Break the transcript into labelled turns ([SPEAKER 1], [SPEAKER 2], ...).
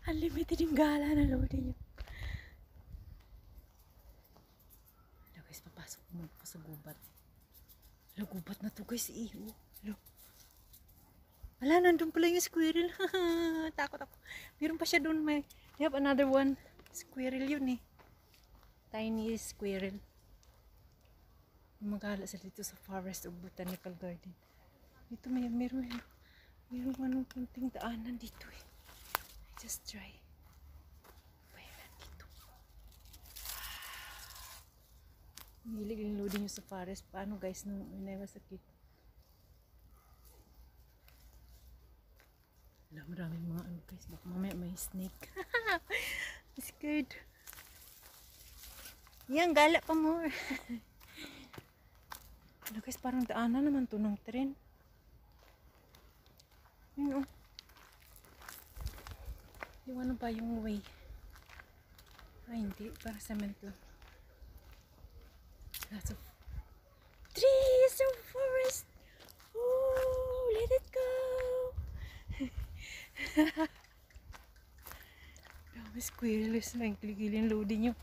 [SPEAKER 1] Unlimited yung gala na loading nyo. Hello guys, papasok mo po sa gubat. Hello, gubat na to guys. Hello. Wala, nandun pala yung squirrel. Takot ako. Meron pa siya doon. They have another one. Squirrel yun eh. Tiny squirrel. Maghala sila dito sa Forest of Botanical Garden. Dito meron anong kunting daanan dito eh. Just try. Bayan dito. Hilig yung loading nyo sa forest. Paano guys nung when I was a kid? Wala, maraming mga ano guys. Baka mamaya may snake. I'm scared. Yan, gala pa more. Ano guys, parang daanan naman to ng tren. Yun oh. Yung ano ba yung way? Ay hindi, parang cement lang. Lots of trees and forest. Oh, let it go. Dami squirrels na yung kiligilin loading nyo.